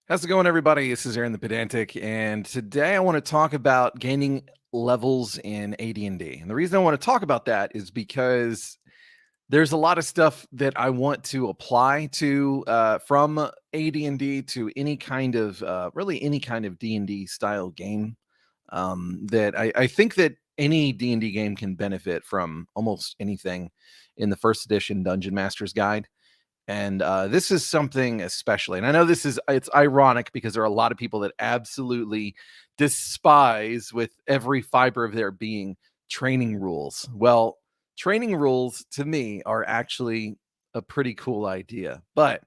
How's it going, everybody? This is Aaron the Pedantic, and today I want to talk about gaining levels in AD&D. And the reason I want to talk about that is because there's a lot of stuff that I want to apply to from AD&D to any kind of really any kind of D&D style game. That I think that any D&D game can benefit from almost anything in the first edition Dungeon Master's Guide. And this is something especially, and I know it's ironic because there are a lot of people that absolutely despise with every fiber of their being training rules. Well, training rules to me are actually a pretty cool idea, but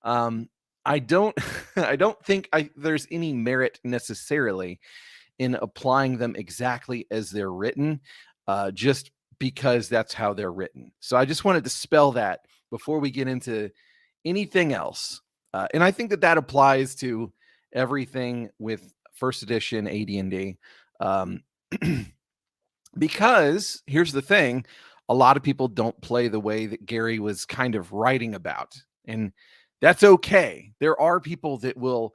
um, I don't I don't think there's any merit necessarily in applying them exactly as they're written, just because that's how they're written. So I just wanted to spell that before we get into anything else. And I think that that applies to everything with first edition AD&D. Um, because here's the thing, a lot of people don't play the way that Gary was kind of writing about. And that's okay. There are people that will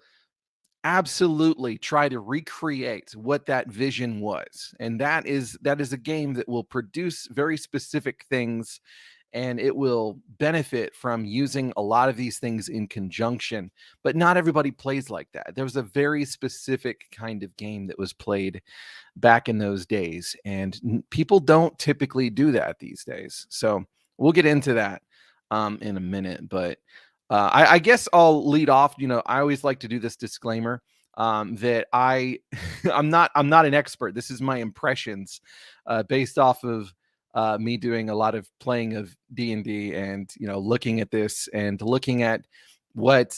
absolutely try to recreate what that vision was, and that is a game that will produce very specific things, and it will benefit from using a lot of these things in conjunction. But not everybody plays like that. There was a very specific kind of game that was played back in those days, and people don't typically do that these days. So we'll get into that in a minute, but I guess I'll lead off. I always like to do this disclaimer that I'm not an expert. This is my impressions based off of me doing a lot of playing of D&D, and looking at this and looking at what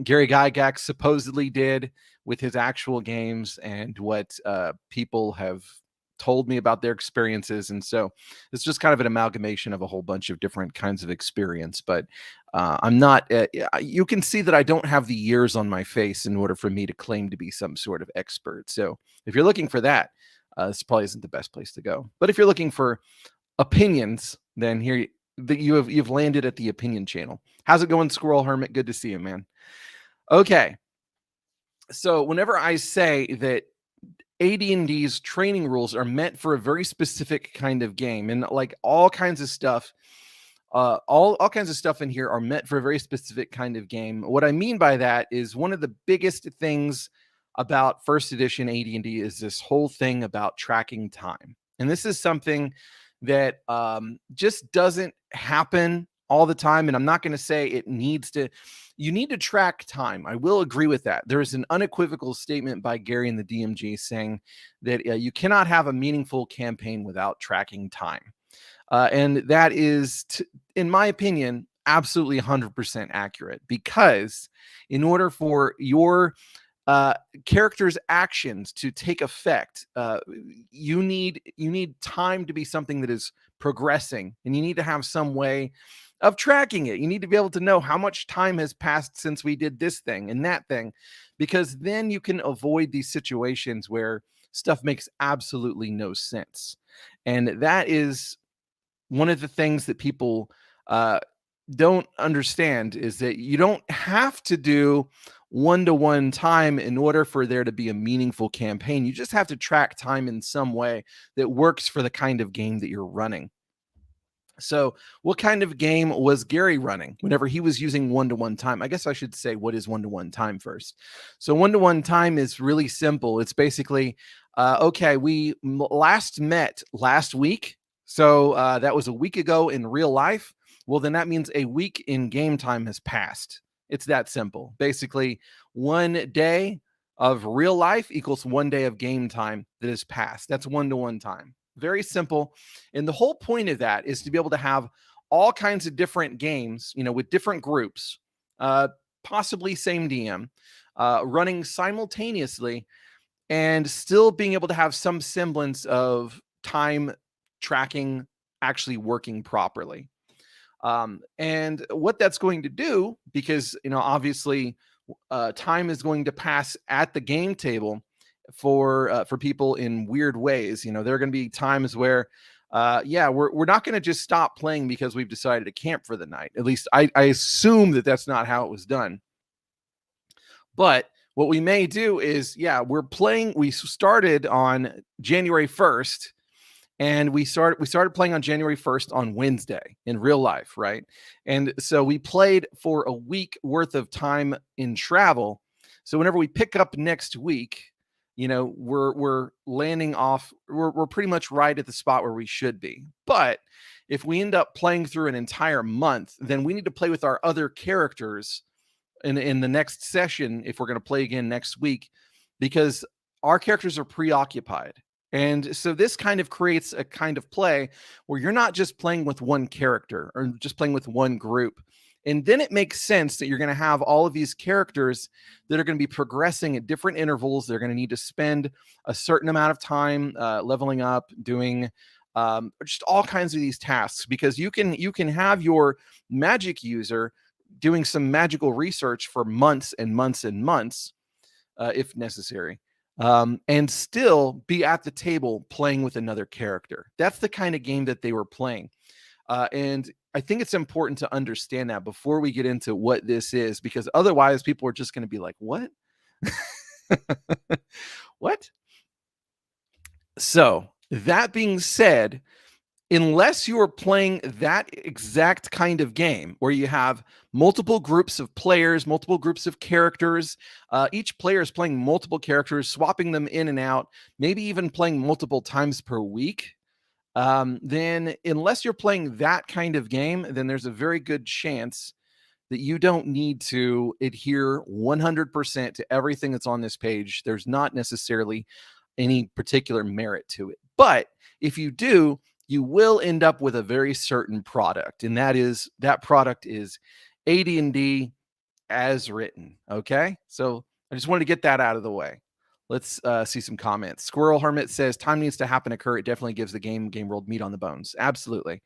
Gary Gygax supposedly did with his actual games, and what people have told me about their experiences. And so it's just kind of an amalgamation of a whole bunch of different kinds of experience. But I'm not, you can see that I don't have the years on my face in order for me to claim to be some sort of expert. So if you're looking for that, this probably isn't the best place to go. But if you're looking for opinions, then here you've landed at the opinion channel. How's it going, Squirrel Hermit? Good to see you, man. Okay. So whenever I say that AD&D's training rules are meant for a very specific kind of game, and like all kinds of stuff, all kinds of stuff in here are meant for a very specific kind of game. What I mean by that is one of the biggest things about first edition AD&D is this whole thing about tracking time. And this is something that just doesn't happen all the time. And I'm not going to say you need to track time. I will agree with that. There is an unequivocal statement by Gary in the DMG saying that you cannot have a meaningful campaign without tracking time. And that is, in my opinion, absolutely 100% accurate, because in order for your character's actions to take effect, you need time to be something that is progressing, and you need to have some way of tracking it. You need to be able to know how much time has passed since we did this thing and that thing, because then you can avoid these situations where stuff makes absolutely no sense. And that is one of the things that people don't understand, is that you don't have to do one-to-one time in order for there to be a meaningful campaign. You just have to track time in some way that works for the kind of game that you're running. So what kind of game was Gary running whenever he was using one-to-one time? I guess I should say, what is one-to-one time first? So one-to-one time is really simple. It's basically, okay, we last met last week. So that was a week ago in real life. Well, then that means a week in game time has passed. It's that simple. Basically, 1 day of real life equals 1 day of game time that has passed. That's one-to-one time. Very simple. And the whole point of that is to be able to have all kinds of different games, with different groups, possibly same DM, running simultaneously, and still being able to have some semblance of time tracking actually working properly. And what that's going to do, because, obviously time is going to pass at the game table for people in weird ways. There are going to be times where we're not going to just stop playing because we've decided to camp for the night. At least I assume that that's not how it was done. But what we may do is, yeah, we started on January 1st, and we started playing on January 1st on Wednesday in real life, right? And so we played for a week worth of time in travel. So whenever we pick up next week, we're landing off, we're pretty much right at the spot where we should be. But if we end up playing through an entire month, then we need to play with our other characters in the next session if we're going to play again next week, because our characters are preoccupied. And so this kind of creates a kind of play where you're not just playing with one character or just playing with one group. And then it makes sense that you're going to have all of these characters that are going to be progressing at different intervals. They're going to need to spend a certain amount of time leveling up, doing just all kinds of these tasks, because you can have your magic user doing some magical research for months and months and months, if necessary, and still be at the table playing with another character. That's the kind of game that they were playing. And I think it's important to understand that before we get into what this is, because otherwise people are just going to be like, what? What? So, that being said, unless you are playing that exact kind of game where you have multiple groups of players, multiple groups of characters, each player is playing multiple characters, swapping them in and out, maybe even playing multiple times per week, then unless you're playing that kind of game, then there's a very good chance that you don't need to adhere 100% to everything that's on this page. There's not necessarily any particular merit to it. But if you do, you will end up with a very certain product, and that product is AD&D as written. Okay, so I just wanted to get that out of the way. Let's see some comments. Squirrel Hermit says time needs to happen occur. It definitely gives the game world meat on the bones. Absolutely.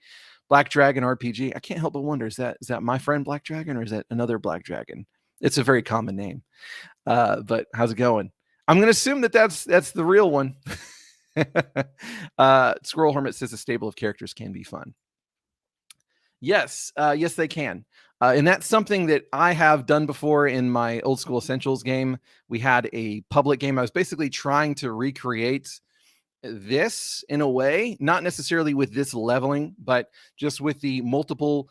Black Dragon RPG. I can't help but wonder, is that my friend Black Dragon, or is that another Black Dragon? It's a very common name. But how's it going? I'm going to assume that's the real one. Squirrel Hermit says a stable of characters can be fun. Yes, yes, they can. And that's something that I have done before in my Old School Essentials game. We had a public game. I was basically trying to recreate this in a way, not necessarily with this leveling, but just with the multiple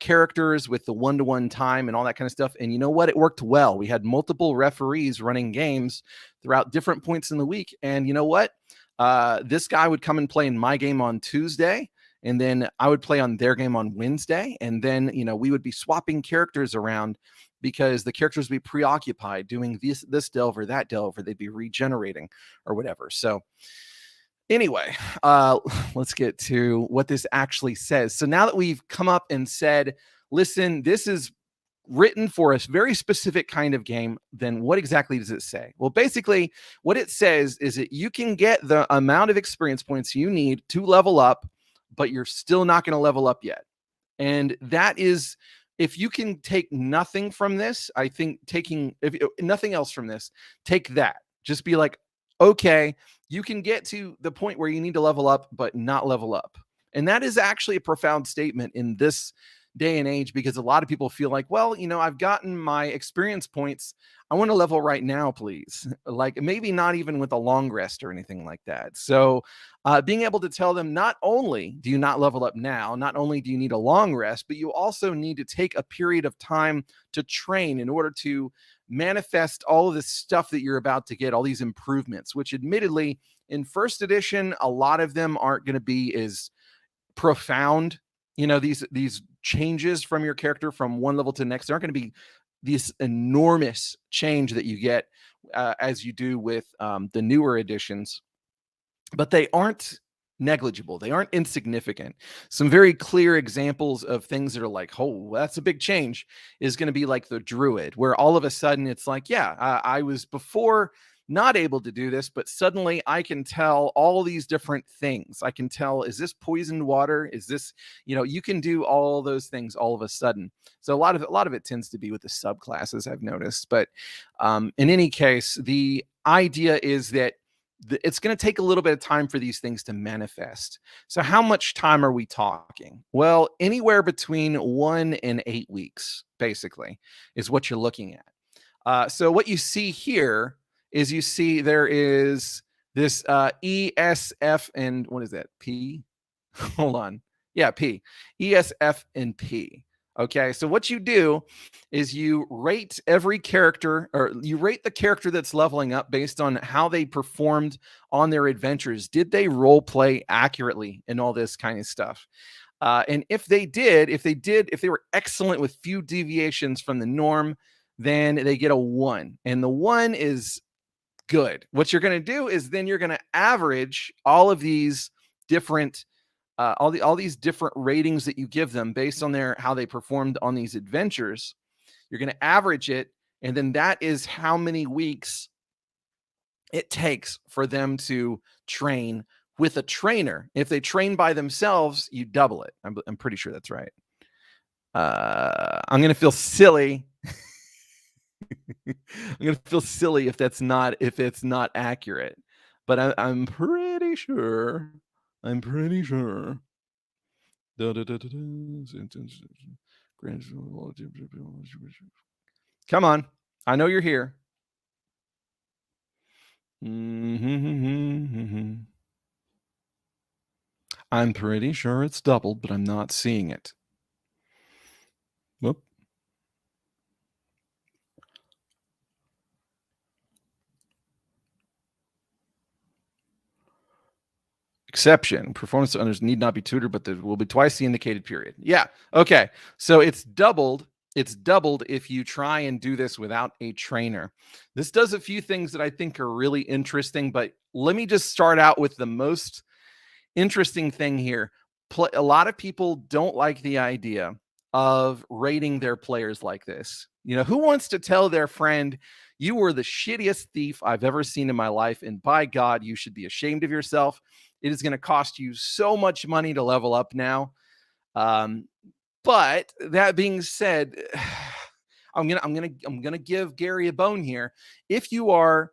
characters, with the one-to-one time and all that kind of stuff. And you know what? It worked well. We had multiple referees running games throughout different points in the week. And you know what? This guy would come and play in my game on Tuesday, and then I would play on their game on Wednesday. And then, we would be swapping characters around because the characters would be preoccupied doing this delve or that delve, or they'd be regenerating or whatever. So anyway, let's get to what this actually says. So now that we've come up and said, listen, this is written for a very specific kind of game, then what exactly does it say? Well, basically, what it says is that you can get the amount of experience points you need to level up, but you're still not going to level up yet. And that is, if you can take nothing from this, I think if nothing else from this, take that. Just be like, okay, you can get to the point where you need to level up, but not level up. And that is actually a profound statement in this day and age, because a lot of people feel like, well, I've gotten my experience points. I want to level right now, please. Like maybe not even with a long rest or anything like that. So being able to tell them, not only do you not level up now, not only do you need a long rest, but you also need to take a period of time to train in order to manifest all of this stuff that you're about to get, all these improvements, which admittedly in first edition, a lot of them aren't going to be as profound. These changes from your character from one level to the next, there aren't going to be this enormous change that you get as you do with the newer editions, but they aren't negligible. They aren't insignificant. Some very clear examples of things that are like, oh, that's a big change, is going to be like the druid, where all of a sudden it's like, yeah, I was before not able to do this, but suddenly I can tell all these different things. I can tell, is this poisoned water? Is this, you can do all those things all of a sudden. So a lot of it tends to be with the subclasses, I've noticed. But in any case, the idea is that it's going to take a little bit of time for these things to manifest. So how much time are we talking? Well, anywhere between 1 and 8 weeks, basically, is what you're looking at. So what you see here is you see there is this E, S, F, and what is that? P? Hold on. Yeah, P. E, S, F, and P. Okay, so what you do is you rate every character, or you rate the character that's leveling up based on how they performed on their adventures. Did they role play accurately and all this kind of stuff? And if they were excellent with few deviations from the norm, then they get a 1. And the 1 is good. What you're going to do is then you're going to average all of these different all these different ratings that you give them based on their how they performed on these adventures. You're going to average it, and then that is how many weeks it takes for them to train with a trainer. If they train by themselves, you double it. I'm pretty sure that's right. I'm going to feel silly. I'm going to feel silly if it's not accurate, but I'm pretty sure. I'm pretty sure. Come on. I know you're here. I'm pretty sure it's doubled, but I'm not seeing it. Whoop. Exception. Performance owners need not be tutored, but there will be twice the indicated period. Yeah. Okay. So it's doubled. It's doubled if you try and do this without a trainer. This does a few things that I think are really interesting, but let me just start out with the most interesting thing here. A lot of people don't like the idea of rating their players like this. You know, who wants to tell their friend, you were the shittiest thief I've ever seen in my life, and by God, you should be ashamed of yourself. It is going to cost you so much money to level up now. But that being said, I'm gonna give Gary a bone here. If you are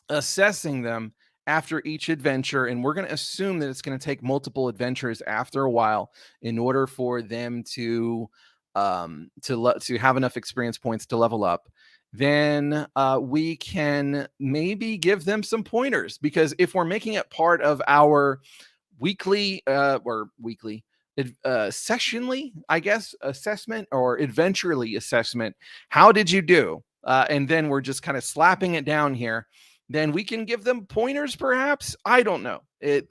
assessing them after each adventure, and we're going to assume that it's going to take multiple adventures after a while in order for them to have enough experience points to level up, then we can maybe give them some pointers, because if we're making it part of our weekly sessionally, I guess, assessment or adventurely assessment, how did you do? And then we're just kind of slapping it down here. Then we can give them pointers, perhaps. I don't know. I'm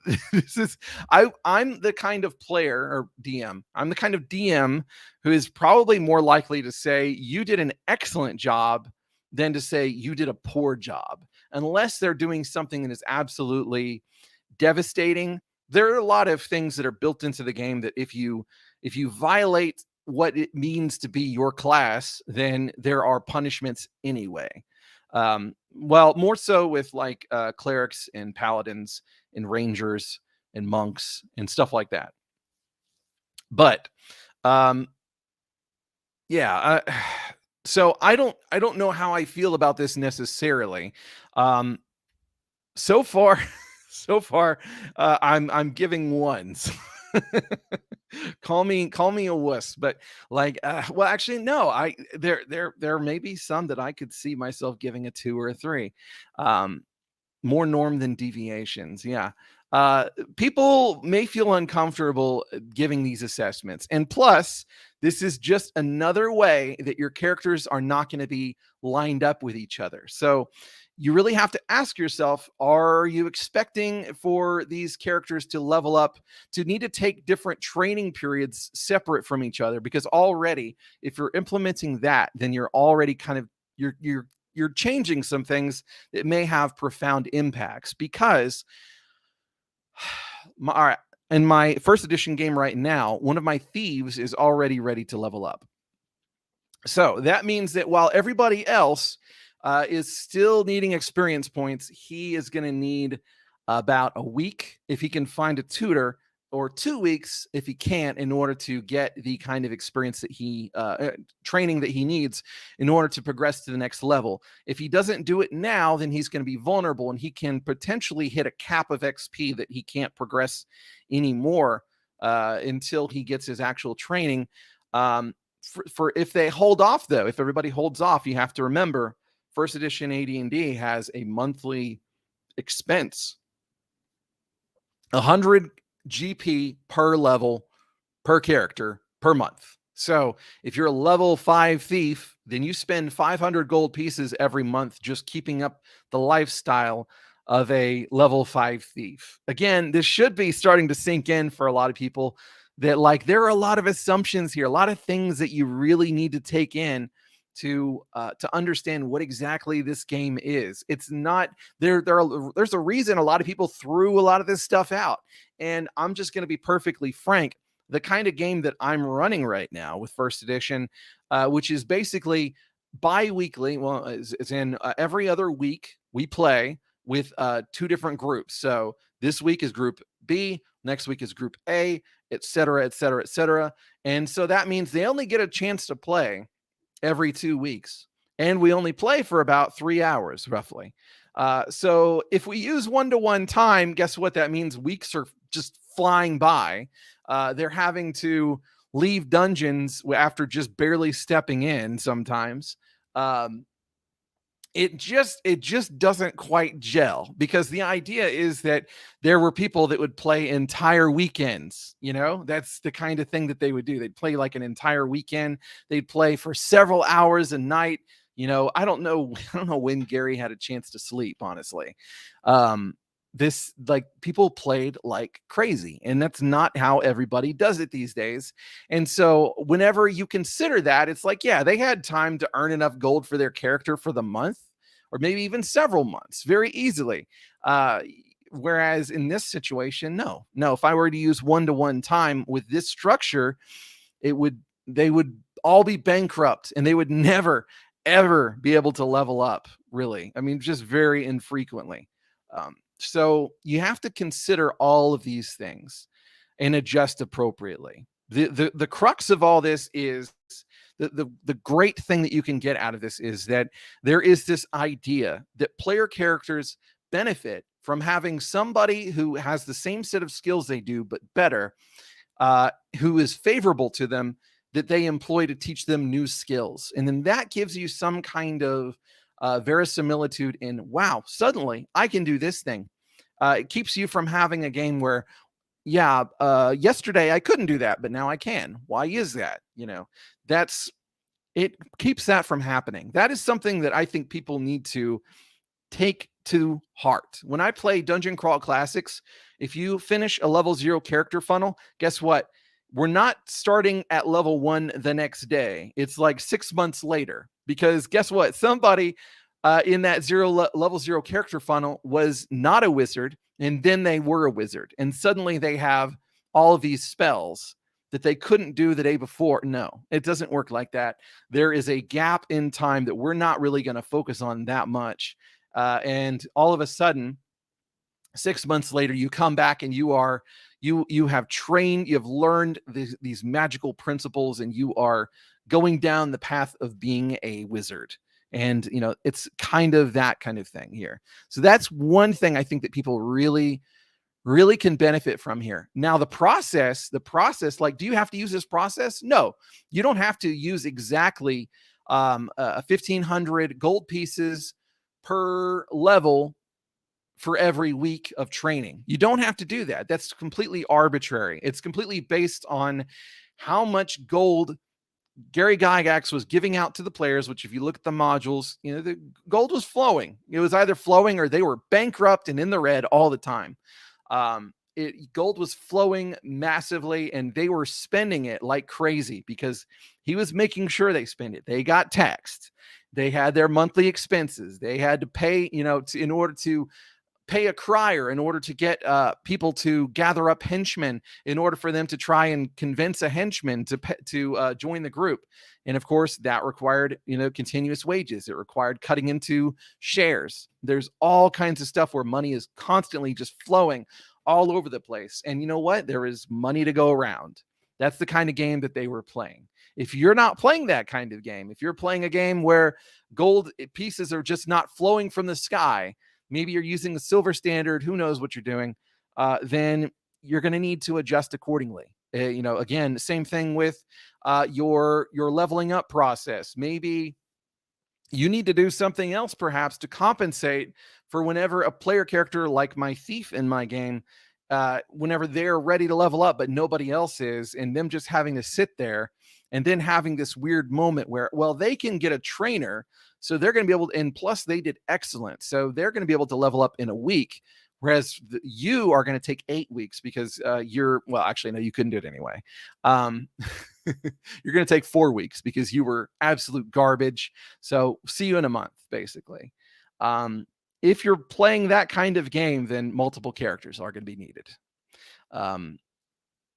the kind of player or DM. I'm the kind of DM who is probably more likely to say you did an excellent job than to say you did a poor job, unless they're doing something that is absolutely devastating. There are a lot of things that are built into the game that if you violate what it means to be your class, then there are punishments anyway. Well, more so with like clerics and paladins and rangers and monks and stuff like that. But yeah, so I don't know how I feel about this necessarily. So far, I'm giving ones. call me a wuss, but like, well, actually, no. There may be some that I could see myself giving a 2 or a 3. More norm than deviations. Yeah. People may feel uncomfortable giving these assessments, and plus, this is just another way that your characters are not going to be lined up with each other. So you really have to ask yourself, are you expecting for these characters to level up, to need to take different training periods separate from each other? Because already, if you're implementing that, then you're already kind of, you're changing some things that may have profound impacts. Because all right, in my first edition game right now, one of my thieves is already ready to level up. So that means that while everybody else is still needing experience points, he is going to need about a week if he can find a tutor, or 2 weeks if he can't, in order to get the kind of experience that he training that he needs in order to progress to the next level. If he doesn't do it now, then he's going to be vulnerable, and he can potentially hit a cap of XP that he can't progress anymore until he gets his actual training. for if they hold off, though, if everybody holds off, you have to remember first edition AD&D has a monthly expense, 100 GP per level, per character, per month. So if you're a level 5 thief, then you spend 500 gold pieces every month just keeping up the lifestyle of a level 5 thief. Again, this should be starting to sink in for a lot of people, that like there are a lot of assumptions here, a lot of things that you really need to take in to understand what exactly this game is. It's not there's a reason a lot of people threw a lot of this stuff out. And I'm just going to be perfectly frank. The kind of game that I'm running right now with first edition, which is basically bi-weekly. Well, it's in every other week we play with 2 different groups. So this week is group B, next week is group A, et cetera, et cetera, et cetera. And so that means they only get a chance to play every 2 weeks. And we only play for about 3 hours, roughly. So if we use 1-to-1 time, guess what? That means weeks are just flying by. They're having to leave dungeons after just barely stepping in sometimes. It just doesn't quite gel, because the idea is that there were people that would play entire weekends. That's the kind of thing that they would do. They'd play like an entire weekend. They'd play for several hours a night. I don't know when Gary had a chance to sleep, honestly. This, like, people played like crazy, and that's not how everybody does it these days. And so whenever you consider that, it's like, yeah, they had time to earn enough gold for their character for the month, or maybe even several months, very easily. Whereas in this situation, no, if I were to use 1-to-1 time with this structure, they would all be bankrupt, and they would never, ever be able to level up, really. I mean, just very infrequently. So you have to consider all of these things and adjust appropriately. The crux of all this is the great thing that you can get out of this is that there is this idea that player characters benefit from having somebody who has the same set of skills they do, but better, who is favorable to them, that they employ to teach them new skills. And then that gives you some kind of verisimilitude in, wow, suddenly I can do this thing. It keeps you from having a game where, yeah, yesterday I couldn't do that, but now I can. Why is that? It keeps that from happening. That is something that I think people need to take to heart. When I play Dungeon Crawl Classics, if you finish a level 0 character funnel, guess what? We're not starting at level 1 the next day. It's like 6 months later, because guess what? Somebody in that level 0 character funnel was not a wizard, and then they were a wizard, and suddenly they have all of these spells that they couldn't do the day before. No, it doesn't work like that. There is a gap in time that we're not really going to focus on that much. And all of a sudden, 6 months later, you come back and you have trained, you've learned these magical principles, and you are going down the path of being a wizard. And, it's kind of that kind of thing here. So that's one thing I think that people really, really can benefit from here. Now, the process, like, do you have to use this process? No, you don't have to use exactly 1,500 gold pieces per level for every week of training. You don't have to do that. That's completely arbitrary. It's completely based on how much gold Gary Gygax was giving out to the players, which, if you look at the modules, the gold was flowing. It was either flowing or they were bankrupt and in the red all the time. Gold was flowing massively, and they were spending it like crazy because he was making sure they spend it. They got taxed. They had their monthly expenses. They had to pay, in order to pay a crier, in order to get people to gather up henchmen, in order for them to try and convince a henchman to join the group. And of course, that required, continuous wages. It required cutting into shares. There's all kinds of stuff where money is constantly just flowing all over the place. And you know what? There is money to go around. That's the kind of game that they were playing. If you're not playing that kind of game, if you're playing a game where gold pieces are just not flowing from the sky, maybe you're using the silver standard, who knows what you're doing, then you're going to need to adjust accordingly. Again, same thing with your leveling up process. Maybe you need to do something else perhaps to compensate for whenever a player character like my thief in my game, whenever they're ready to level up but nobody else is, and them just having to sit there and then having this weird moment where, well, they can get a trainer, so they're going to be able to, and plus they did excellent, so they're going to be able to level up in a week, whereas you are going to take 8 weeks because you're, well, actually no, you couldn't do it anyway. You're going to take 4 weeks because you were absolute garbage. So see you in a month, basically. If you're playing that kind of game, then multiple characters are going to be needed.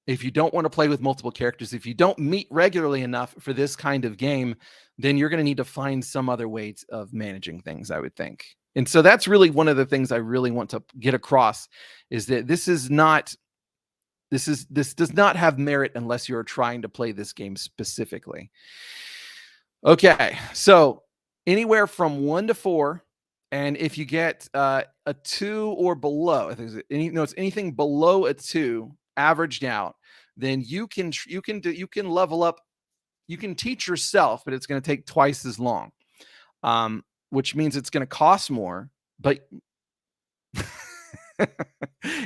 If you don't want to play with multiple characters, if you don't meet regularly enough for this kind of game, then you're going to need to find some other ways of managing things, I would think. And so that's really one of the things I really want to get across, is that this does not have merit unless you're trying to play this game specifically. Okay, so anywhere from 1 to 4, and if you get a 2 or below, I think it's anything below a 2 averaged out, then you can level up. You can teach yourself, but it's going to take twice as long, which means it's going to cost more. But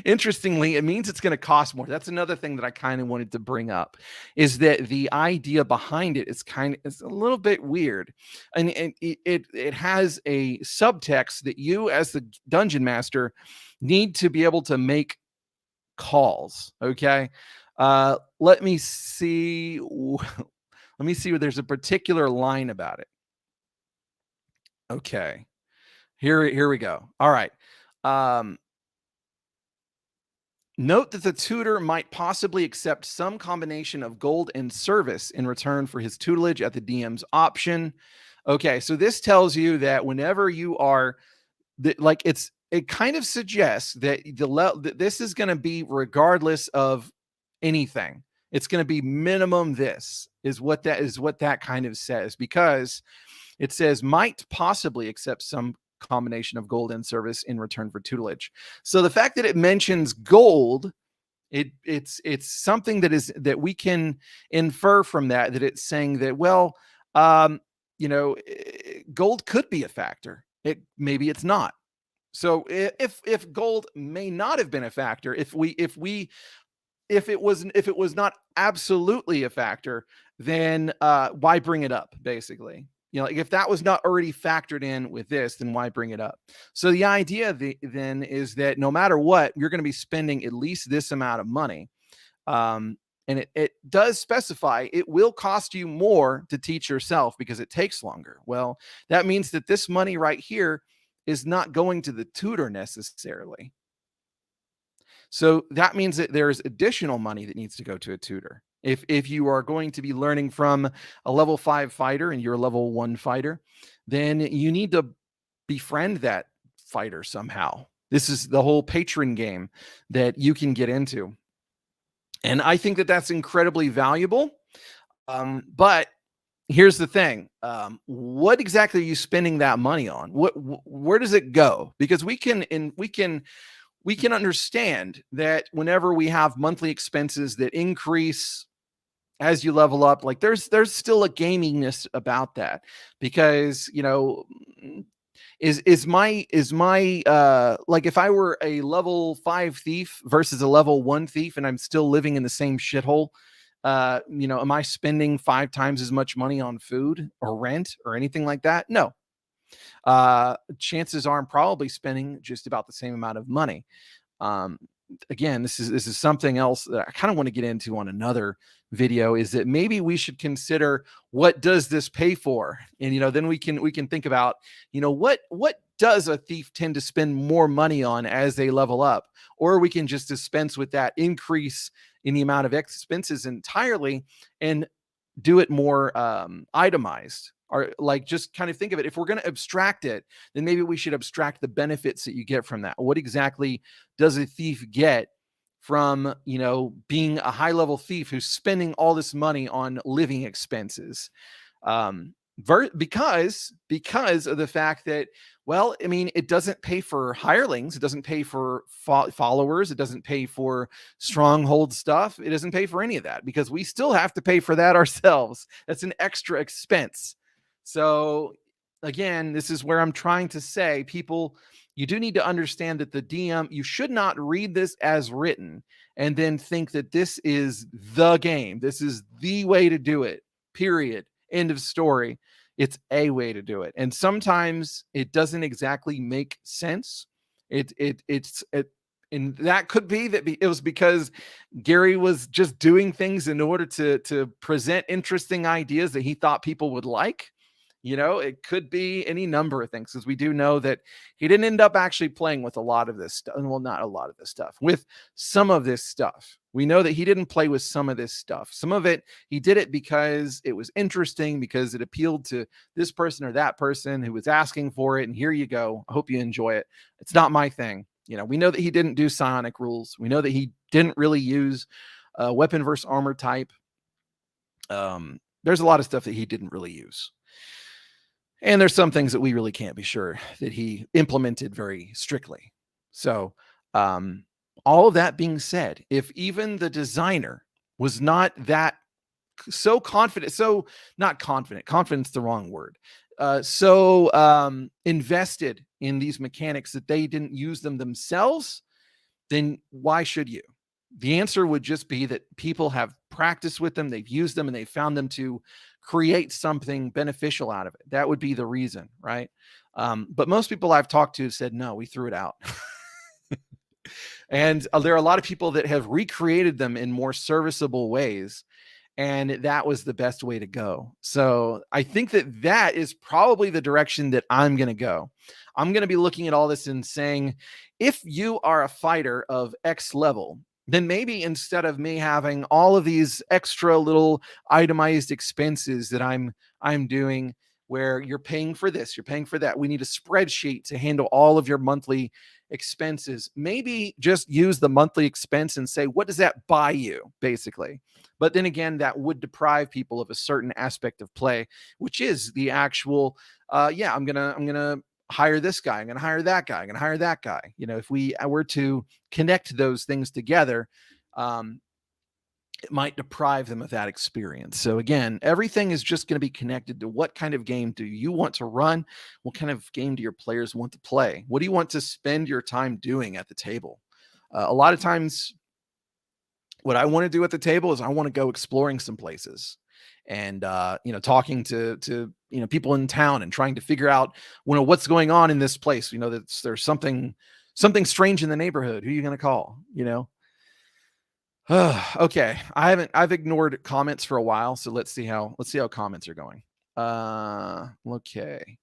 interestingly, it means it's going to cost more. That's another thing that I kind of wanted to bring up, is that the idea behind it is it's a little bit weird, and it has a subtext that you as the dungeon master need to be able to make calls. Okay, let me see. Let me see where there's a particular line about it. Okay, here we go. All right. Note that the tutor might possibly accept some combination of gold and service in return for his tutelage at the DM's option. Okay, so this tells you that whenever you are, it kind of suggests that this is going to be regardless of anything. It's going to be minimum. This is what that kind of says, because it says might possibly accept some combination of gold and service in return for tutelage. So the fact that it mentions gold, it's something that we can infer from that it's saying that, well, gold could be a factor. Maybe it's not. So if gold may not have been a factor, if it was not absolutely a factor, then why bring it up, basically? Like if that was not already factored in with this, then why bring it up? So the idea then is that no matter what, you're going to be spending at least this amount of money. And it does specify it will cost you more to teach yourself because it takes longer. Well, that means that this money right here is not going to the tutor necessarily. So that means that there's additional money that needs to go to a tutor. If you are going to be learning from a level 5 fighter and you're a level 1 fighter, then you need to befriend that fighter somehow. This is the whole patron game that you can get into. And I think that that's incredibly valuable. But here's the thing. What exactly are you spending that money on? Where does it go? Because we can understand that whenever we have monthly expenses that increase as you level up, like there's still a gaminess about that, because is my like if I were a level 5 thief versus a level 1 thief and I'm still living in the same shithole, am I spending 5 times as much money on food or rent or anything like that? No. Chances are I'm probably spending just about the same amount of money. Again, this is something else that I kind of want to get into on another video, is that maybe we should consider, what does this pay for? And then we can think about, what does a thief tend to spend more money on as they level up? Or we can just dispense with that increase in the amount of expenses entirely and do it more itemized. Or like, just kind of think of it. If we're going to abstract it, then maybe we should abstract the benefits that you get from that. What exactly does a thief get from, being a high level thief who's spending all this money on living expenses? Because of the fact that, well, I mean, it doesn't pay for hirelings, it doesn't pay for followers, it doesn't pay for stronghold stuff, it doesn't pay for any of that, because we still have to pay for that ourselves. That's an extra expense. So again, this is where I'm trying to say, people, you do need to understand that the DM, you should not read this as written and then think that this is the game, this is the way to do it, period, end of story. It's a way to do it, and sometimes it doesn't exactly make sense. And that could be that it was because Gary was just doing things in order to present interesting ideas that he thought people would like. It could be any number of things, because we do know that he didn't end up actually playing with a lot of this stuff. Well, not a lot of this stuff, with some of this stuff. We know that he didn't play with some of this stuff. Some of it, he did it because it was interesting, because it appealed to this person or that person who was asking for it. And here you go. I hope you enjoy it. It's not my thing. We know that he didn't do psionic rules. We know that he didn't really use weapon versus armor type. There's a lot of stuff that he didn't really use. And there's some things that we really can't be sure that he implemented very strictly. So all of that being said, if even the designer was not that so confident, so not confident, confident's the wrong word, so invested in these mechanics that they didn't use them themselves, then why should you? The answer would just be that people have practiced with them, they've used them, and they found them to create something beneficial out of it. That would be the reason, right? But most people I've talked to said, no, we threw it out. And there are a lot of people that have recreated them in more serviceable ways, and that was the best way to go. So I think that is probably the direction that I'm going to go. I'm going to be looking at all this and saying, if you are a fighter of X level, then maybe instead of me having all of these extra little itemized expenses that I'm doing, where you're paying for this, you're paying for that, we need a spreadsheet to handle all of your monthly expenses. Maybe just use the monthly expense and say, what does that buy you, basically? But then again, that would deprive people of a certain aspect of play, which is the actual, I'm gonna hire this guy, I'm going to hire that guy, I'm going to hire that guy. If we were to connect those things together, it might deprive them of that experience. So again, everything is just going to be connected to what kind of game do you want to run? What kind of game do your players want to play? What do you want to spend your time doing at the table? A lot of times, what I want to do at the table is I want to go exploring some places and, talking to people in town and trying to figure out, what's going on in this place. That there's something strange in the neighborhood. Who are you going to call? Okay. I've ignored comments for a while. So let's see how comments are going. Okay.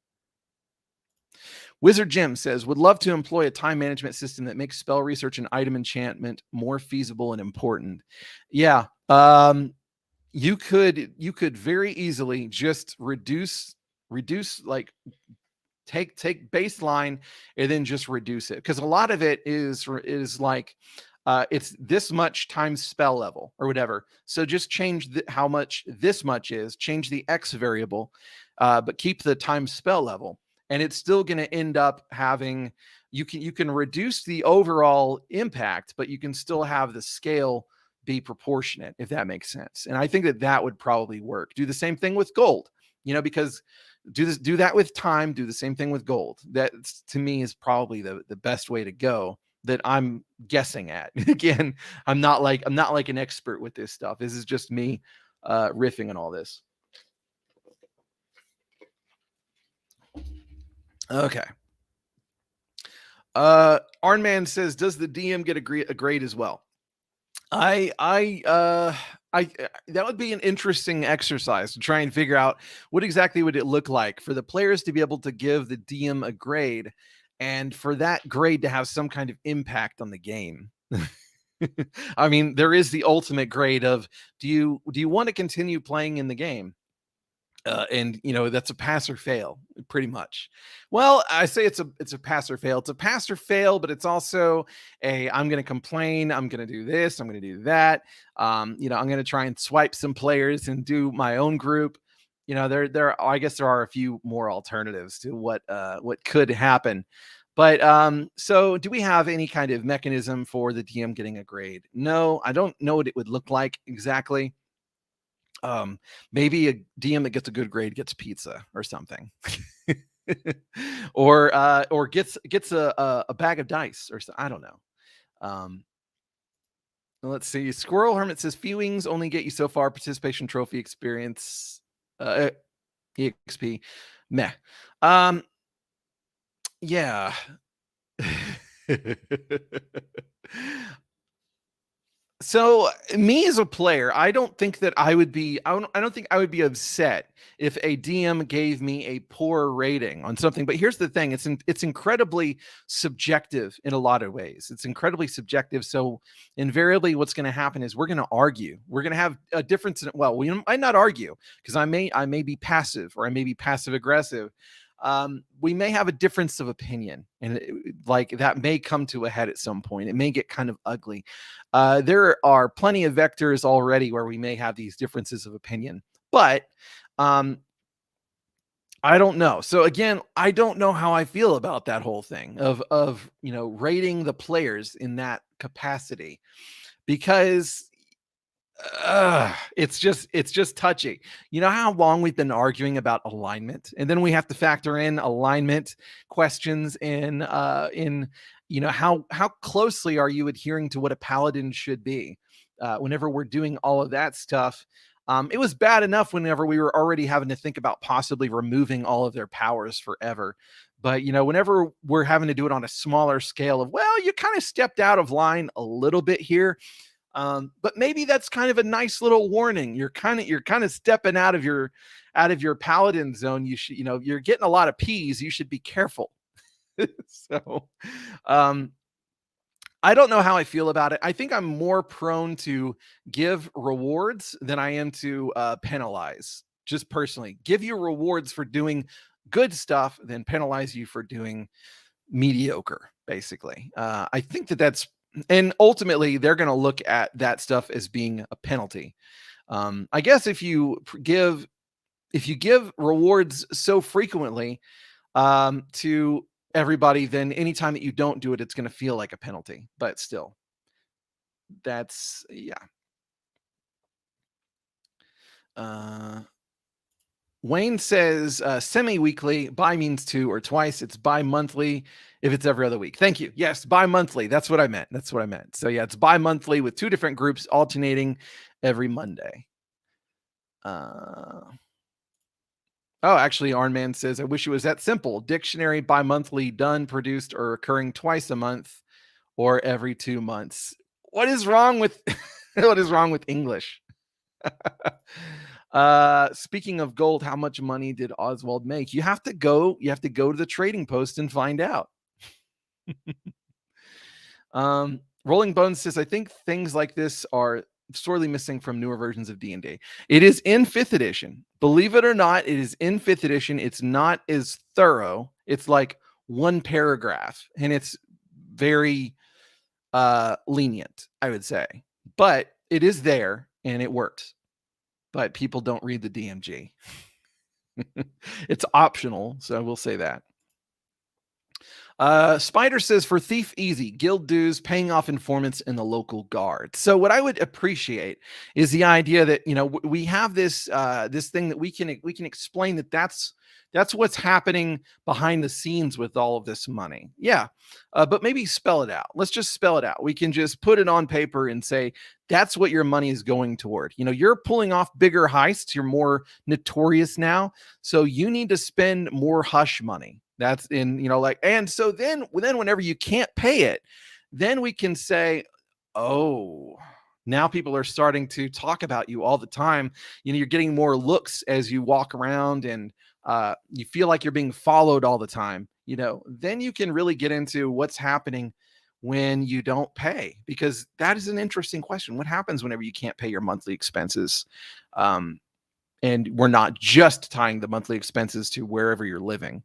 Wizard Jim says, would love to employ a time management system that makes spell research and item enchantment more feasible and important. Yeah. You could very easily just reduce, like take baseline and then just reduce it. Cause a lot of it is like, it's this much times spell level or whatever. So just change how much this much is, change the X variable, but keep the times spell level. And it's still going to end up having, you can reduce the overall impact, but you can still have the scale be proportionate, if that makes sense. And I think that would probably work. Do the same thing with gold, because do that with time, do the same thing with gold. That, to me, is probably the best way to go that I'm guessing at. Again, I'm not like an expert with this stuff. This is just me riffing on all this. Okay. Arnman says, does the DM get a grade as well? That would be an interesting exercise to try and figure out what exactly would it look like for the players to be able to give the DM a grade, and for that grade to have some kind of impact on the game. I mean, there is the ultimate grade of, do you want to continue playing in the game? And that's a pass or fail, pretty much. Well, I say it's a pass or fail. It's a pass or fail, but it's also I'm going to complain. I'm going to do this. I'm going to do that. I'm going to try and swipe some players and do my own group. I guess there are a few more alternatives to what could happen. But so do we have any kind of mechanism for the DM getting a grade? No, I don't know what it would look like exactly. Maybe a DM that gets a good grade gets pizza or something. or gets a bag of dice or so. I don't know. Let's see. Squirrel Hermit says viewings only get you so far. Participation trophy experience, EXP, meh. Yeah. So me as a player, I don't think that I would be. I don't think I would be upset if a DM gave me a poor rating on something. But here's the thing: it's incredibly subjective in a lot of ways. It's incredibly subjective. So invariably, what's going to happen is we're going to argue. We're going to have a difference in. Well, we might not argue because I may be passive or I may be passive aggressive. We may have a difference of opinion, and like that may come to a head at some point. It may get kind of ugly. There are plenty of vectors already where we may have these differences of opinion, but I don't know. So again, I don't know how I feel about that whole thing of rating the players in that capacity, because it's just touchy. You know how long we've been arguing about alignment, and then we have to factor in alignment questions in how closely are you adhering to what a paladin should be. Whenever we're doing all of that stuff, it was bad enough whenever we were already having to think about possibly removing all of their powers forever. But whenever we're having to do it on a smaller scale of, well, you kind of stepped out of line a little bit here. But maybe that's kind of a nice little warning. You're kind of stepping out of your paladin zone. You should, you're getting a lot of P's. You should be careful. So, I don't know how I feel about it. I think I'm more prone to give rewards than I am to penalize. Just personally, give you rewards for doing good stuff, than penalize you for doing mediocre. Basically, I think that's. And ultimately, they're going to look at that stuff as being a penalty. I guess if you give rewards so frequently to everybody, then anytime that you don't do it, it's going to feel like a penalty. But still, that's Wayne says semi-weekly. Bi means 2 or twice. It's bi-monthly if it's every other week. Thank you. Yes, bi-monthly. That's what I meant. So yeah, it's bi-monthly with 2 different groups alternating every Monday. Actually, Arnman says, I wish it was that simple. Dictionary bi-monthly, done, produced, or occurring twice a month or every 2 months. What is wrong with English? Speaking of gold, how much money did Oswald make? You have to go to the trading post and find out. Rolling Bones says, I think things like this are sorely missing from newer versions of D&D. It is in 5th edition. Believe it or not, it is in 5th edition. It's not as thorough. It's like 1 paragraph, and it's very lenient, I would say. But it is there, and it works. But people don't read the DMG. It's optional, so I will say that. Spider says, for thief easy, guild dues, paying off informants, in the local guard. So what I would appreciate is the idea that we have this this thing that we can explain that's what's happening behind the scenes with all of this money. Yeah, but maybe spell it out. Let's just spell it out. We can just put it on paper and say that's what your money is going toward. You're pulling off bigger heists. You're more notorious now, so you need to spend more hush money. That's in, and so then whenever you can't pay it, then we can say, oh, now people are starting to talk about you all the time. You're getting more looks as you walk around, and you feel like you're being followed all the time. Then you can really get into what's happening when you don't pay, because that is an interesting question. What happens whenever you can't pay your monthly expenses? And we're not just tying the monthly expenses to wherever you're living.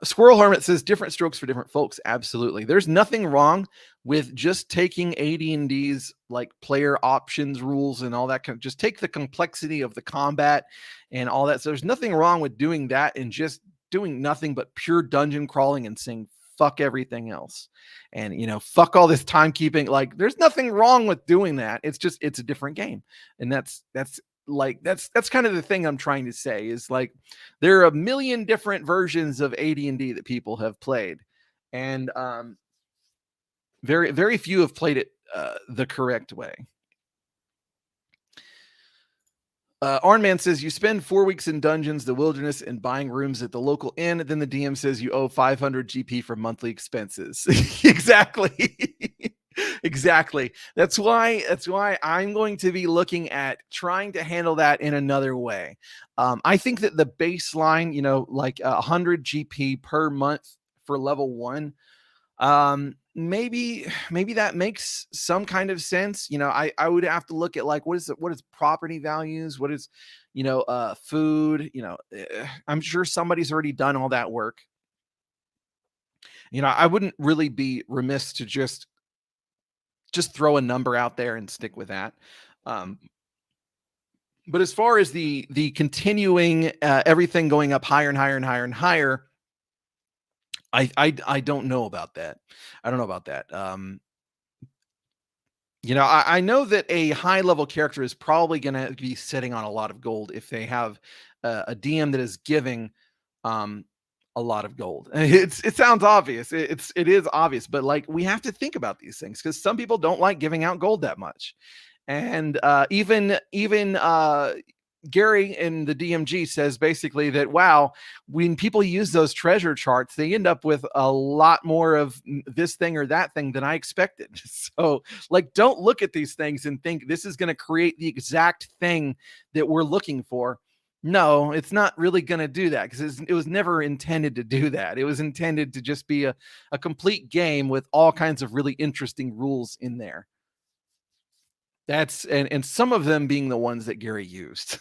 Squirrel Hermit says different strokes for different folks. Absolutely. There's nothing wrong with just taking AD&D's like player options rules and all that. Just take the complexity of the combat and all that. So there's nothing wrong with doing that and just doing nothing but pure dungeon crawling and saying fuck everything else. And, fuck all this timekeeping. Like, there's nothing wrong with doing that. It's just, it's a different game. And that's kind of the thing I'm trying to say is like, there are a million different versions of AD&D that people have played. And, very, very few have played it the correct way. Arnman says you spend 4 weeks in dungeons, the wilderness, and buying rooms at the local inn. Then the DM says you owe 500 GP for monthly expenses. Exactly. Exactly. That's why I'm going to be looking at trying to handle that in another way. I think that the baseline, like 100 GP per month for level 1, maybe that makes some kind of sense. I would have to look at like what is property values, what is food. I'm sure somebody's already done all that work. I wouldn't really be remiss to just throw a number out there and stick with that. But as far as the continuing everything going up higher and higher and higher and higher, I don't know about that. I don't know about that. I know that a high level character is probably going to be sitting on a lot of gold if they have a DM that is giving a lot of gold. It sounds obvious. It is obvious, but like we have to think about these things because some people don't like giving out gold that much. And even Gary in the DMG says basically that, wow, when people use those treasure charts, they end up with a lot more of this thing or that thing than I expected. So like, don't look at these things and think this is going to create the exact thing that we're looking for. No, it's not really going to do that because it was never intended to do that. It was intended to just be a complete game with all kinds of really interesting rules in there. That's and some of them being the ones that Gary used.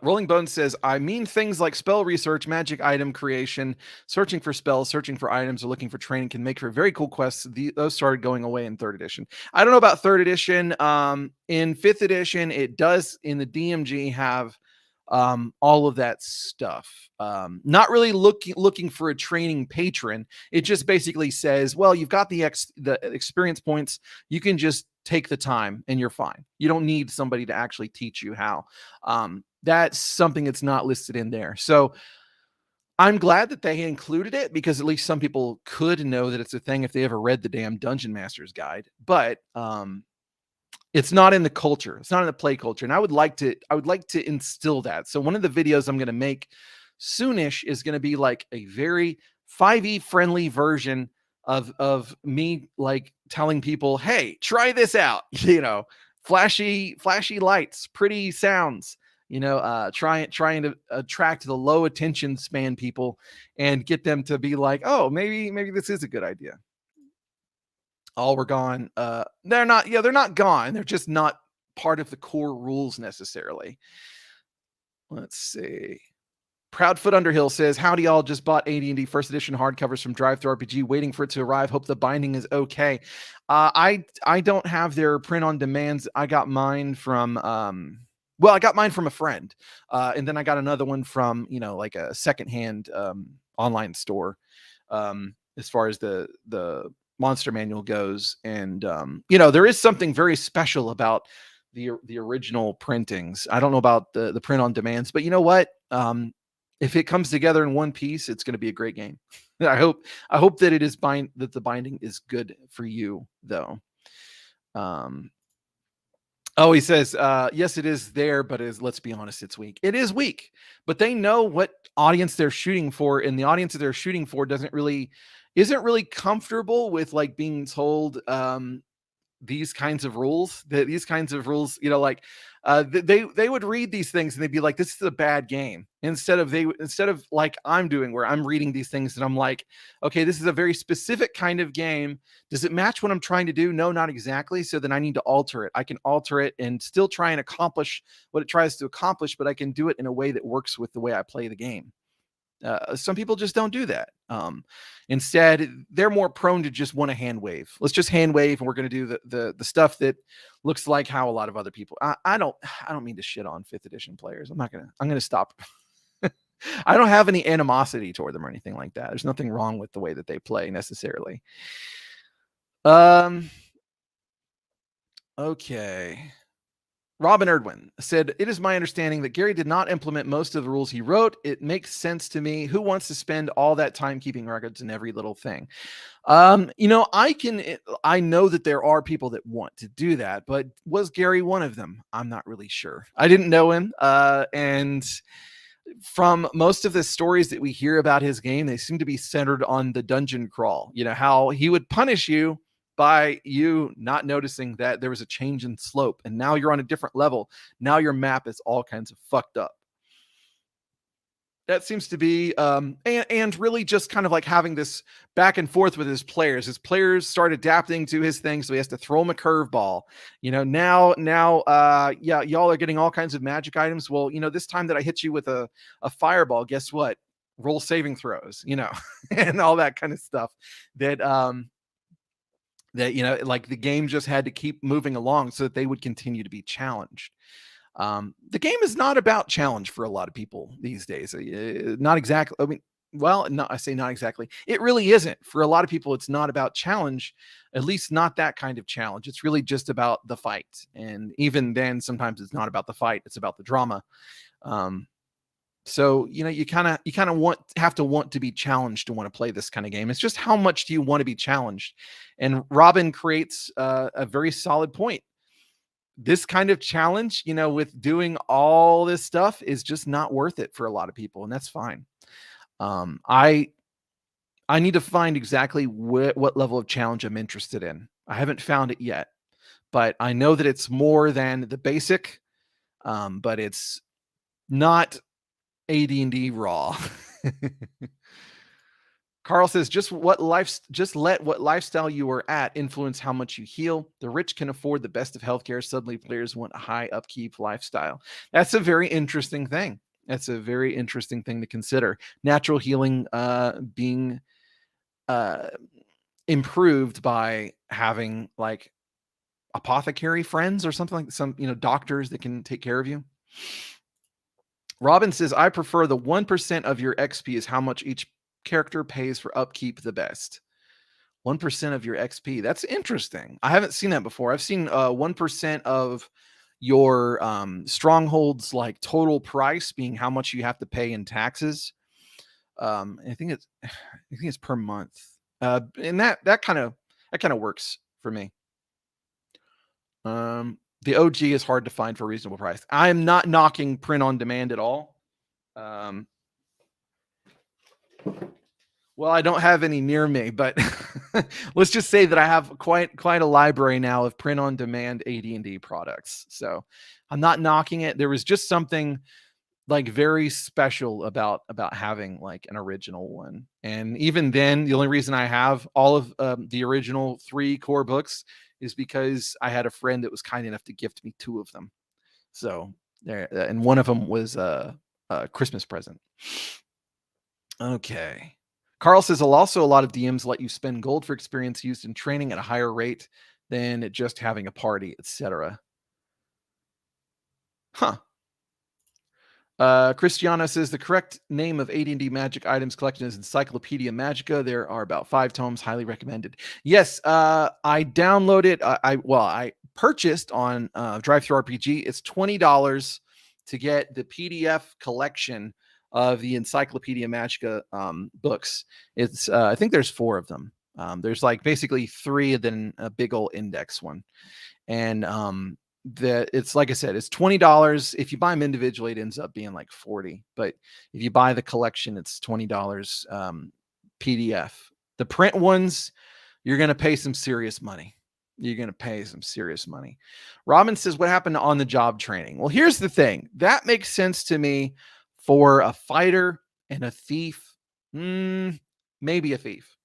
Rolling Bones says, I mean things like spell research, magic item creation, searching for spells, searching for items, or looking for training can make for very cool quests. Those started going away in 3rd edition. I don't know about 3rd edition. In 5th edition, it does in the DMG have all of that stuff. Not really looking for a training patron. It just basically says, well, you've got the experience points. You can just take the time and you're fine. You don't need somebody to actually teach you how. That's something that's not listed in there. So I'm glad that they included it because at least some people could know that it's a thing if they ever read the damn Dungeon Master's Guide. But it's not in the culture. It's not in the play culture. And I would like to instill that. So one of the videos I'm going to make soonish is going to be like a very 5e friendly version of me like telling people, hey, try this out. Flashy lights, pretty sounds, trying to attract the low attention span people and get them to be like, oh, maybe this is a good idea. All were gone. They're not gone. They're just not part of the core rules necessarily. Let's see. Proudfoot Underhill says, howdy y'all, just bought AD&D 1st edition hardcovers from Drive Thru RPG, waiting for it to arrive. Hope the binding is okay. I don't have their print on demands. I got mine from a friend. And then I got another one from, like a secondhand online store. As far as the Monster Manual goes. And, there is something very special about the original printings. I don't know about the print on demands, but you know what? If it comes together in one piece, it's going to be a great game. I hope that it is that the binding is good for you though. He says, yes, it is there, but let's be honest, it's weak. It is weak, but they know what audience they're shooting for. And the audience that they're shooting for isn't really comfortable with like being told, these kinds of rules, like they would read these things and they'd be like, this is a bad game, instead of like I'm doing, where I'm reading these things and I'm like, okay, this is a very specific kind of game. Does it match what I'm trying to do? No, not exactly. So then I need to alter it. I can alter it and still try and accomplish what it tries to accomplish, but I can do it in a way that works with the way I play the game. Some people just don't do that. Instead, they're more prone to just want to hand wave. Let's just hand wave, and we're going to do the stuff that looks like how a lot of other people. I don't mean to shit on 5th edition players. I'm going to stop. I don't have any animosity toward them or anything like that. There's nothing wrong with the way that they play necessarily. Okay. Robin Erdwin said, it is my understanding that Gary did not implement most of the rules he wrote. It makes sense to me. Who wants to spend all that time keeping records in every little thing? I know that there are people that want to do that, but was Gary one of them? I'm not really sure. I didn't know him. And from most of the stories that we hear about his game, they seem to be centered on the dungeon crawl, how he would punish you by you not noticing that there was a change in slope, and now you're on a different level. Now your map is all kinds of fucked up. That seems to be, and really just kind of like having this back and forth with his players. His players start adapting to his thing, so he has to throw him a curveball. Now, y'all are getting all kinds of magic items. Well, this time that I hit you with a fireball, guess what? Roll saving throws, and all that kind of stuff. That like the game just had to keep moving along so that they would continue to be challenged. The game is not about challenge for a lot of people these days. Not exactly. I mean, well, no, I say not exactly. It really isn't. For a lot of people, it's not about challenge, at least not that kind of challenge. It's really just about the fight. And even then, sometimes it's not about the fight. It's about the drama. So, you kind of have to want to be challenged to want to play this kind of game. It's just how much do you want to be challenged? And Robin creates a very solid point. This kind of challenge, with doing all this stuff is just not worth it for a lot of people. And that's fine. I need to find exactly what level of challenge I'm interested in. I haven't found it yet, but I know that it's more than the basic, but it's not AD&D raw. Carl says, just let what lifestyle you are at influence how much you heal. The rich can afford the best of healthcare. Suddenly players want a high upkeep lifestyle. That's a very interesting thing. That's a very interesting thing to consider. Natural healing being improved by having like apothecary friends or something, like some, doctors that can take care of you. Robin says, I prefer the 1% of your XP is how much each character pays for upkeep the best. 1% of your XP. That's interesting. I haven't seen that before. I've seen 1% of your strongholds, like total price being how much you have to pay in taxes. I think it's per month. And that kind of works for me. The OG is hard to find for a reasonable price. I am not knocking print on demand at all. Well, I don't have any near me, but let's just say that I have quite a library now of print on demand AD&D products. So I'm not knocking it. There was just something like very special about having like an original one. And even then, the only reason I have all of the original 3 core books is because I had a friend that was kind enough to gift me 2 of them. So there, and one of them was a Christmas present. Okay. Carl says, also a lot of DMs let you spend gold for experience used in training at a higher rate than just having a party, etc. Huh. Christiana says the correct name of AD&D magic items collection is Encyclopedia Magica. There are about 5 tomes, highly recommended. Yes, I downloaded. I purchased on DriveThruRPG. It's $20 to get the PDF collection of the Encyclopedia Magica books. It's I think there's 4 of them. There's like basically 3 and then a big old index one, and it's like I said, it's $20. If you buy them individually, it ends up being like $40. But if you buy the collection, it's $20 PDF. The print ones, you're going to pay some serious money. You're going to pay some serious money. Robin says, what happened to on-the-job training? Well, here's the thing. That makes sense to me for a fighter and a thief. Maybe a thief.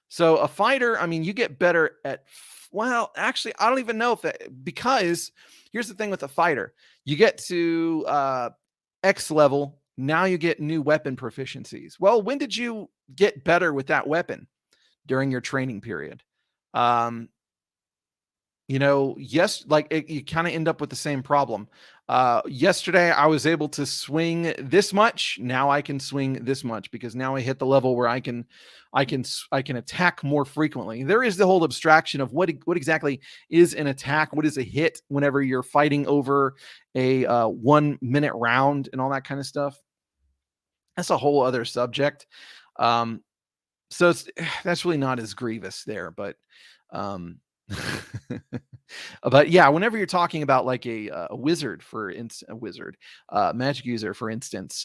So a fighter, I mean, you get better at, well, actually, I don't even know if that, because here's the thing with a fighter. You get to X level. Now you get new weapon proficiencies. Well, when did you get better with that weapon? During your training period. Yes, you kind of end up with the same problem. Yesterday I was able to swing this much. Now I can swing this much because now I hit the level where I can attack more frequently. There is the whole abstraction of what exactly is an attack, what is a hit whenever you're fighting over a 1 minute round and all that kind of stuff. That's a whole other subject. So that's really not as grievous there, but but yeah, whenever you're talking about like a wizard, magic user, for instance,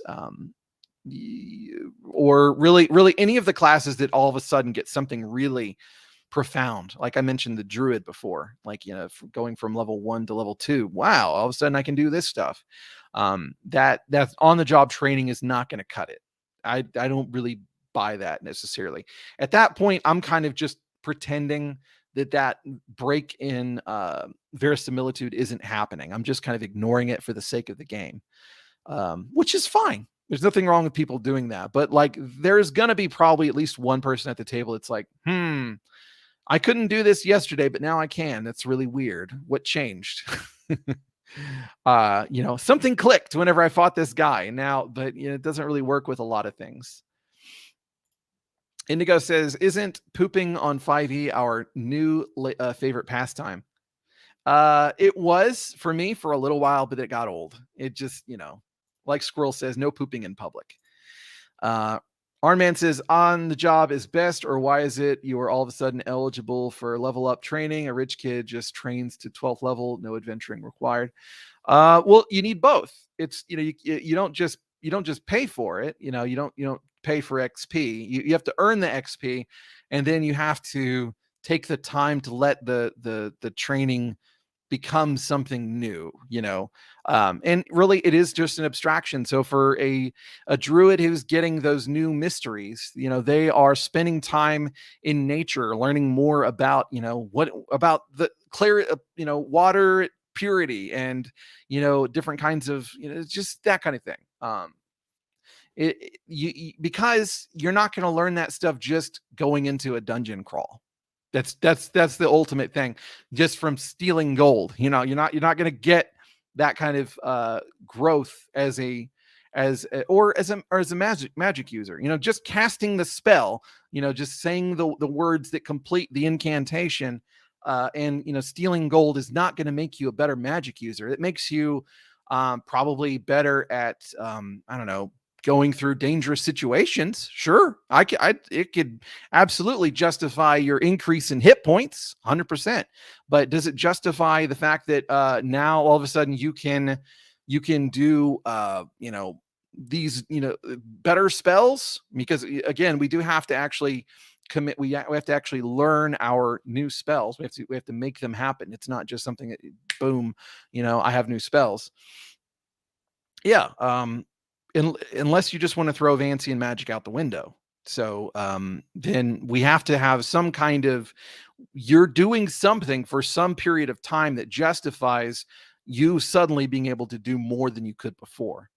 or really any of the classes that all of a sudden get something really profound, like I mentioned the druid before, like going from level 1 to level 2. Wow, all of a sudden I can do this stuff. That's on the job training is not going to cut it. I don't really buy that necessarily. At that point, I'm kind of just pretending that break in verisimilitude isn't happening. I'm just kind of ignoring it for the sake of the game, which is fine. There's nothing wrong with people doing that. But like, there's going to be probably at least one person at the table that's like, I couldn't do this yesterday, but now I can. That's really weird. What changed? Something clicked whenever I fought this guy now, but it doesn't really work with a lot of things. Indigo says, isn't pooping on 5e our new favorite pastime? It was for me for a little while, but it got old. It just, like Squirrel says, no pooping in public. Arnman says, on the job is best, or why is it you are all of a sudden eligible for level up training? A rich kid just trains to 12th level, no adventuring required. Well, you need both. It's, you don't just pay for it. You don't pay for XP. You have to earn the XP, and then you have to take the time to let the training become something new, and really it is just an abstraction. So for a druid who's getting those new mysteries, they are spending time in nature, learning more about, what about the clear, water purity and, different kinds of, just that kind of thing. Because you're not going to learn that stuff just going into a dungeon crawl. That's the ultimate thing. Just from stealing gold, you're not going to get that kind of growth as a magic user. Just casting the spell, just saying the words that complete the incantation, and stealing gold is not going to make you a better magic user. It makes you probably better at I don't know, going through dangerous situations. Sure, it could absolutely justify your increase in hit points, 100%. But does it justify the fact that now all of a sudden you can do these better spells? Because again, we do have to actually commit. We have to actually learn our new spells. We have to make them happen. It's not just something that, boom, I have new spells. Yeah. Unless you just want to throw Vancian magic out the window. So then we have to have some kind of, you're doing something for some period of time that justifies you suddenly being able to do more than you could before.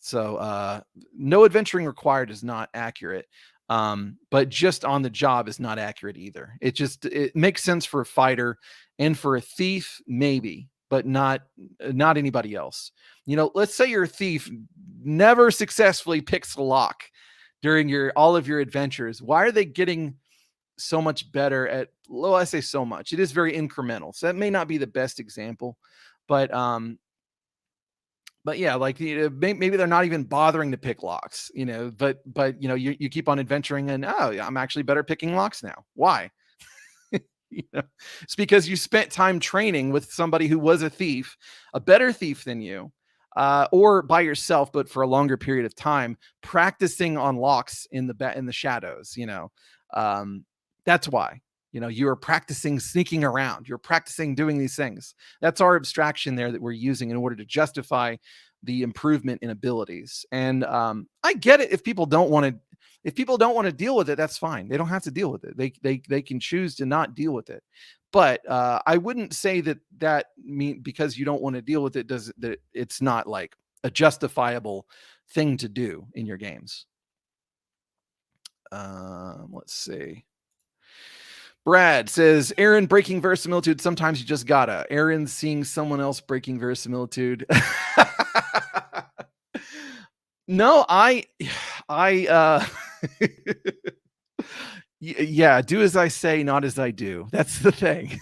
So no adventuring required is not accurate. But just on the job is not accurate either. It makes sense for a fighter, and for a thief, maybe, but not anybody else. Let's say your thief never successfully picks a lock during all of your adventures. Why are they getting so much better at, well, I say so much, it is very incremental. So that may not be the best example, but yeah, like maybe they're not even bothering to pick locks, but you keep on adventuring and, oh, I'm actually better picking locks now. Why? It's because you spent time training with somebody who was a thief, a better thief than you, or by yourself, but for a longer period of time, practicing on locks in the shadows. That's why. You are practicing sneaking around. You're practicing doing these things. That's our abstraction there that we're using in order to justify the improvement in abilities. And I get it if people don't want to. If people don't want to deal with it, that's fine. They don't have to deal with it. They can choose to not deal with it. But I wouldn't say that mean because you don't want to deal with it does that it's not like a justifiable thing to do in your games. Let's see. Brad says, Aaron breaking verisimilitude. Sometimes you just gotta. Aaron seeing someone else breaking verisimilitude. No, yeah, do as I say, not as I do. That's the thing.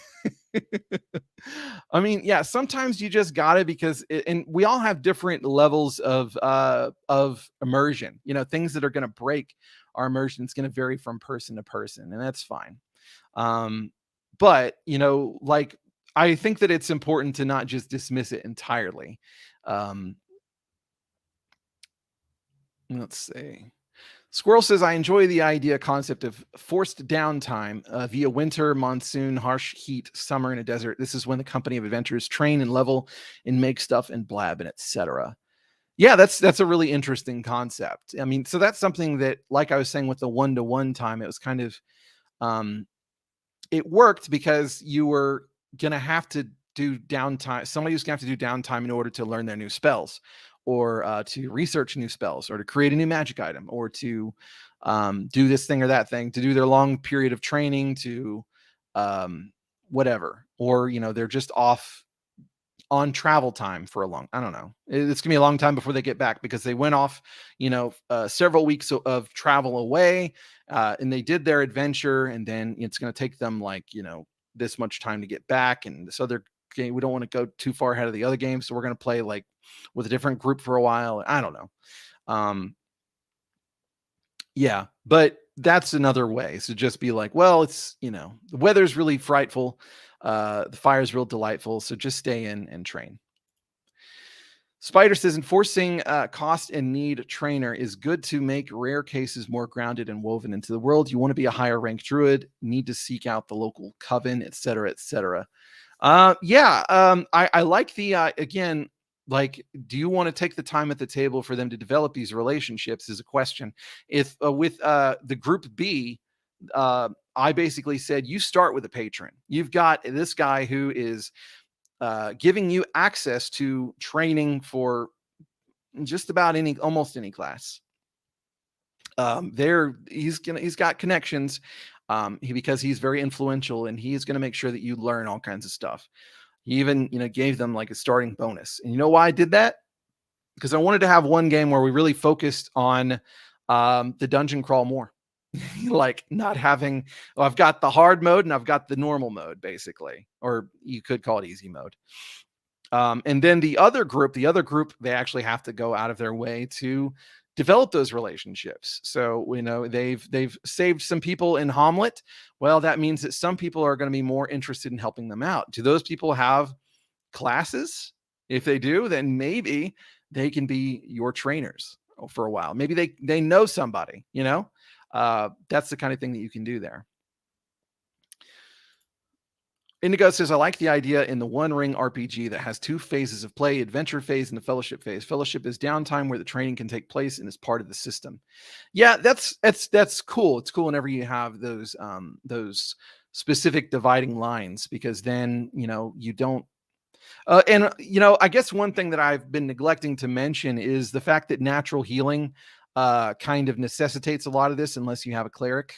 I mean, yeah, sometimes you just got it because and we all have different levels of immersion. Things that are going to break our immersion. It's going to vary from person to person, and that's fine. But like I think that it's important to not just dismiss it entirely. Let's see. Squirrel says, I enjoy the idea concept of forced downtime via winter, monsoon, harsh heat, summer in a desert. This is when the company of adventurers train and level and make stuff and blab and etc. Yeah, that's a really interesting concept. I mean, so that's something that, like I was saying with the 1-to-1 time, it was kind of it worked because you were gonna have to do downtime. Somebody was gonna have to do downtime in order to learn their new spells, or to research new spells, or to create a new magic item, or to do this thing or that thing, to do their long period of training, to whatever, or they're just off on travel time for a long, I don't know. It's gonna be a long time before they get back because they went off, several weeks of travel away, and they did their adventure, and then it's gonna take them like, this much time to get back. And this other game, we don't want to go too far ahead of the other game, so we're gonna play like with a different group for a while. I don't know. Yeah, but that's another way. So just be like, well, it's, the weather's really frightful. The fire's real delightful. So just stay in and train. Spider says, enforcing cost and need trainer is good to make rare cases more grounded and woven into the world. You want to be a higher ranked druid, need to seek out the local coven, etc., etc. I like the, again, like, do you want to take the time at the table for them to develop these relationships is a question. If with the group B, I basically said, you start with a patron. You've got this guy who is giving you access to training for just about almost any class. He's got connections, because he's very influential, and he's going to make sure that you learn all kinds of stuff. He even, gave them like a starting bonus. And you know why I did that? Because I wanted to have one game where we really focused on the dungeon crawl more. Like not having, I've got the hard mode and I've got the normal mode, basically, or you could call it easy mode. And then the other group, they actually have to go out of their way to develop those relationships. So, they've saved some people in Hamlet. Well, that means that some people are going to be more interested in helping them out. Do those people have classes? If they do, then maybe they can be your trainers for a while. Maybe they know somebody, that's the kind of thing that you can do there. Indigo says, I like the idea in the One Ring RPG that has two phases of play, adventure phase and the fellowship phase. Fellowship is downtime where the training can take place and is part of the system. Yeah, that's cool. It's cool whenever you have those specific dividing lines, because then, you don't, and I guess one thing that I've been neglecting to mention is the fact that natural healing kind of necessitates a lot of this unless you have a cleric.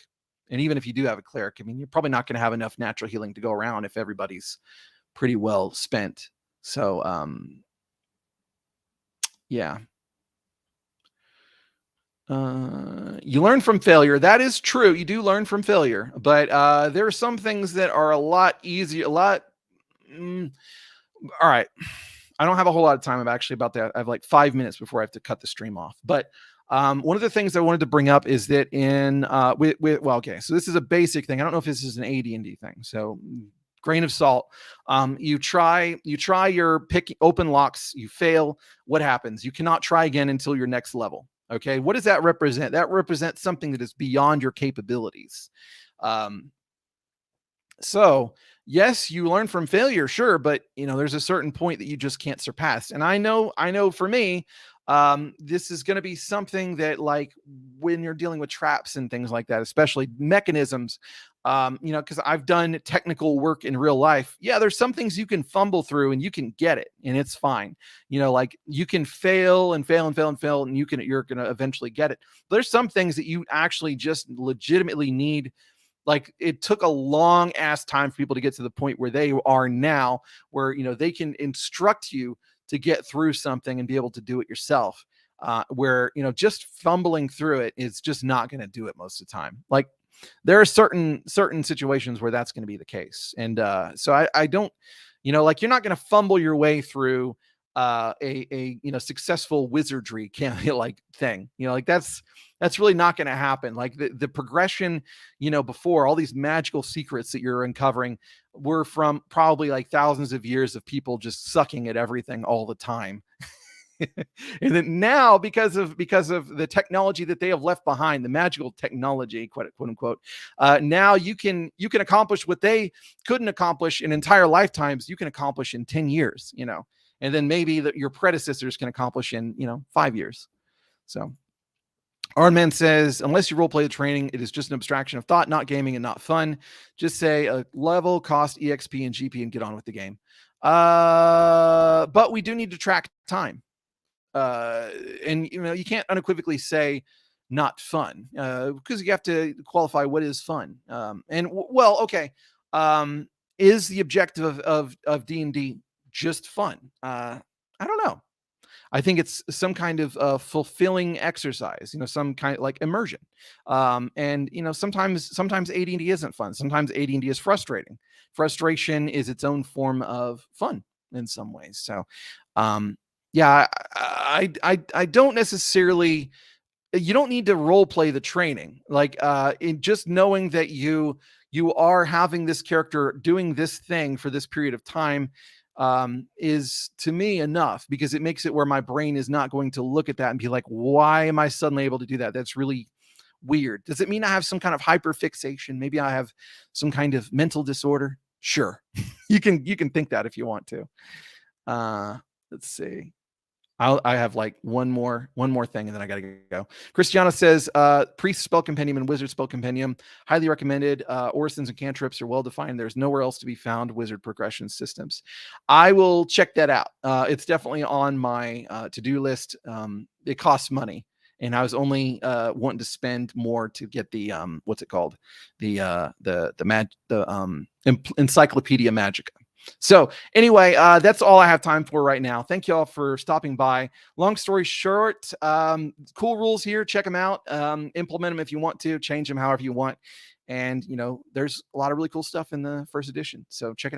And even if you do have a cleric, I mean, you're probably not going to have enough natural healing to go around if everybody's pretty well spent. So, yeah. You learn from failure. That is true. You do learn from failure, but there are some things that are a lot easier, all right. I don't have a whole lot of time. I'm actually about to, I have like 5 minutes before I have to cut the stream off. But one of the things I wanted to bring up is that so this is a basic thing. I don't know if this is an AD&D thing. So grain of salt. You try your pick open locks, you fail. What happens? You cannot try again until your next level. Okay. What does that represent? That represents something that is beyond your capabilities. So, yes, you learn from failure, sure, but there's a certain point that you just can't surpass. And I know for me, this is going to be something that, like, when you're dealing with traps and things like that, especially mechanisms, because I've done technical work in real life. Yeah, there's some things you can fumble through and you can get it, and it's fine. Like, you can fail and fail and fail and fail, and you're going to eventually get it. There's some things that you actually just legitimately need. Like, it took a long ass time for people to get to the point where they are now, where they can instruct you to get through something and be able to do it yourself. Where just fumbling through it is just not going to do it most of the time. Like, there are certain situations where that's going to be the case. And so I don't, like, you're not going to fumble your way through a successful wizardry like thing. Like, that's really not going to happen. Like, the progression, before, all these magical secrets that you're uncovering were from probably like thousands of years of people just sucking at everything all the time. And then now, because of the technology that they have left behind, the magical technology, quote unquote, now you can accomplish what they couldn't accomplish in entire lifetimes. You can accomplish in 10 years, and then maybe your predecessors can accomplish in 5 years. So Arnman says, unless you role play the training, it is just an abstraction of thought, not gaming and not fun. Just say a level, cost, EXP, and GP, and get on with the game. But we do need to track time. And you can't unequivocally say not fun, because you have to qualify what is fun. Okay. Is the objective of D&D just fun? I don't know. I think it's some kind of fulfilling exercise, some kind of like immersion. And sometimes AD&D isn't fun. Sometimes AD&D is frustrating. Frustration is its own form of fun in some ways. So, yeah, I don't necessarily. You don't need to role play the training. Like, in just knowing that you are having this character doing this thing for this period of time, is, to me, enough, because it makes it where my brain is not going to look at that and be like, why am I suddenly able to do that? That's really weird. Does it mean I have some kind of hyperfixation? Maybe I have some kind of mental disorder. Sure. you can think that if you want to. Let's see. I have like one more thing, and then I gotta go. Christiana says, Priest Spell Compendium and Wizard Spell Compendium, highly recommended. Orisons and cantrips are well defined. There's nowhere else to be found wizard progression systems. I will check that out. It's definitely on my to-do list. It costs money, and I was only wanting to spend more to get the what's it called, the Encyclopedia Magica. So anyway, that's all I have time for right now. Thank you all for stopping by. Long story short, cool rules here. Check them out. Implement them if you want to. Change them however you want. And there's a lot of really cool stuff in the first edition. So check it out.